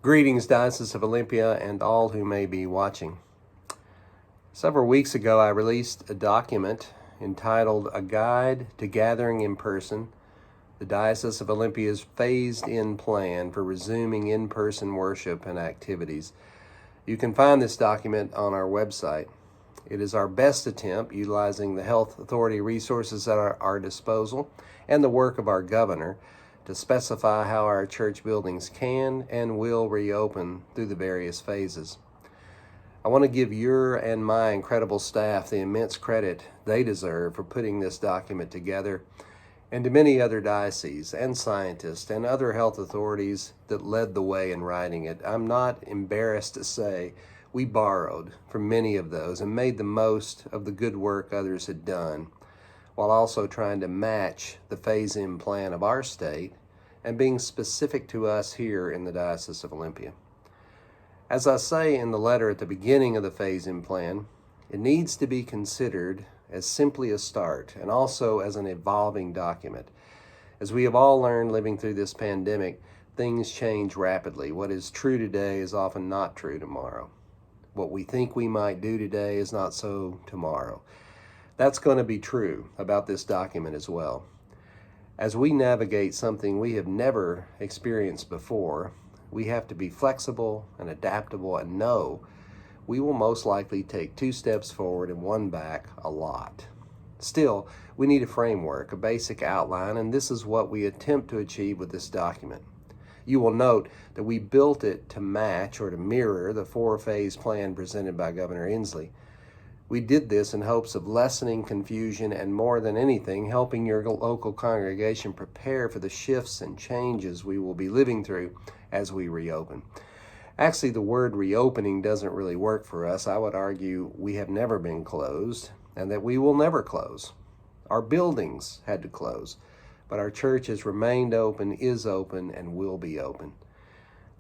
Greetings, Diocese of Olympia, and all who may be watching. Several weeks ago, I released a document entitled A Guide to Gathering in Person, the Diocese of Olympia's phased-in plan for resuming in-person worship and activities. You can find this document on our website. It is our best attempt, utilizing the health authority resources at our disposal and the work of our governor, to specify how our church buildings can and will reopen through the various phases. I want to give your and my incredible staff the immense credit they deserve for putting this document together, and to many other dioceses and scientists and other health authorities that led the way in writing it. I'm not embarrassed to say we borrowed from many of those and made the most of the good work others had done, while also trying to match the phase-in plan of our state and being specific to us here in the Diocese of Olympia. As I say in the letter at the beginning of the phase-in plan, it needs to be considered as simply a start and also as an evolving document. As we have all learned living through this pandemic, things change rapidly. What is true today is often not true tomorrow. What we think we might do today is not so tomorrow. That's going to be true about this document as well. As we navigate something we have never experienced before, we have to be flexible and adaptable and know we will most likely take 2 steps forward and 1 back a lot. Still, we need a framework, a basic outline, and this is what we attempt to achieve with this document. You will note that we built it to match or to mirror the 4-phase plan presented by Governor Inslee. We did this in hopes of lessening confusion and, more than anything, helping your local congregation prepare for the shifts and changes we will be living through as we reopen. Actually, the word reopening doesn't really work for us. I would argue we have never been closed and that we will never close. Our buildings had to close, but our church has remained open, is open, and will be open.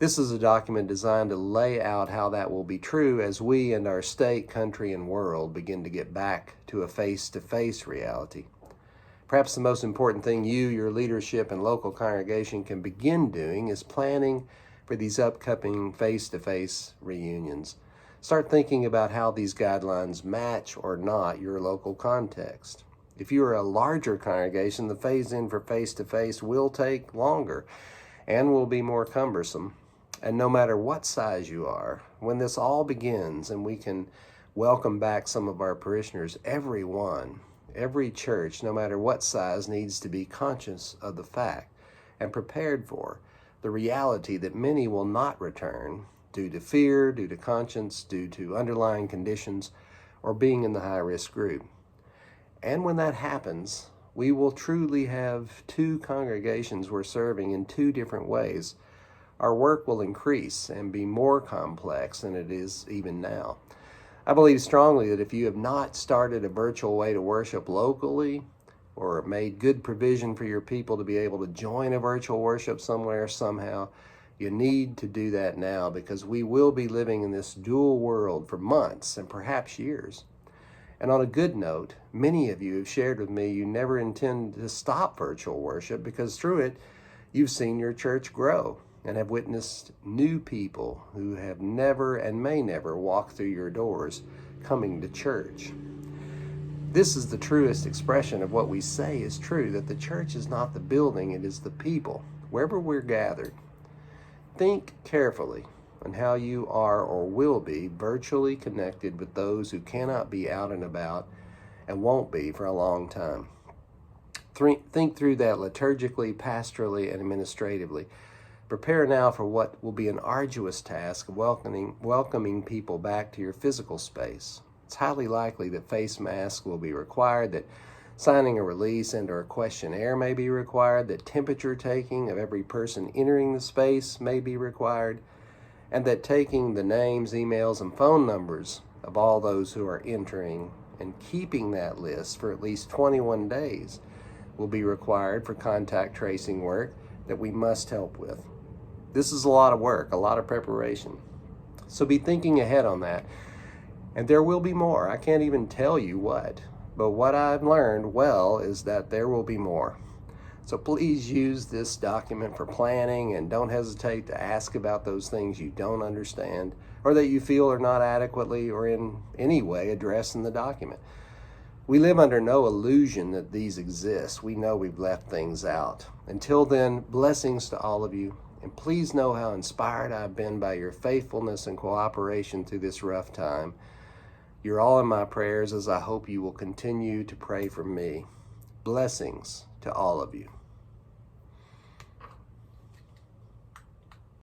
This is a document designed to lay out how that will be true as we and our state, country, and world begin to get back to a face-to-face reality. Perhaps the most important thing you, your leadership, and local congregation can begin doing is planning for these upcoming face-to-face reunions. Start thinking about how these guidelines match or not your local context. If you are a larger congregation, the phase-in for face-to-face will take longer and will be more cumbersome. And no matter what size you are, when this all begins and we can welcome back some of our parishioners, every church, no matter what size, needs to be conscious of the fact and prepared for the reality that many will not return due to fear, due to conscience, due to underlying conditions, or being in the high-risk group. And when that happens, we will truly have 2 congregations we're serving in 2 different ways. Our work will increase and be more complex than it is even now. I believe strongly that if you have not started a virtual way to worship locally or made good provision for your people to be able to join a virtual worship somewhere, somehow, you need to do that now, because we will be living in this dual world for months and perhaps years. And on a good note, many of you have shared with me you never intend to stop virtual worship because through it, you've seen your church grow and have witnessed new people who have never and may never walk through your doors coming to church. This is the truest expression of what we say is true, that the church is not the building, it is the people, wherever we're gathered. Think carefully on how you are or will be virtually connected with those who cannot be out and about and won't be for a long time. Think through that liturgically, pastorally, and administratively. Prepare now for what will be an arduous task of welcoming people back to your physical space. It's highly likely that face masks will be required, that signing a release and/or a questionnaire may be required, that temperature taking of every person entering the space may be required, and that taking the names, emails, and phone numbers of all those who are entering and keeping that list for at least 21 days will be required for contact tracing work that we must help with. This is a lot of work, a lot of preparation. So be thinking ahead on that. And there will be more. I can't even tell you what. But what I've learned well is that there will be more. So please use this document for planning, and don't hesitate to ask about those things you don't understand or that you feel are not adequately or in any way addressed in the document. We live under no illusion that these exist. We know we've left things out. Until then, blessings to all of you, and please know how inspired I've been by your faithfulness and cooperation through this rough time. You're all in my prayers, as I hope you will continue to pray for me. Blessings to all of you.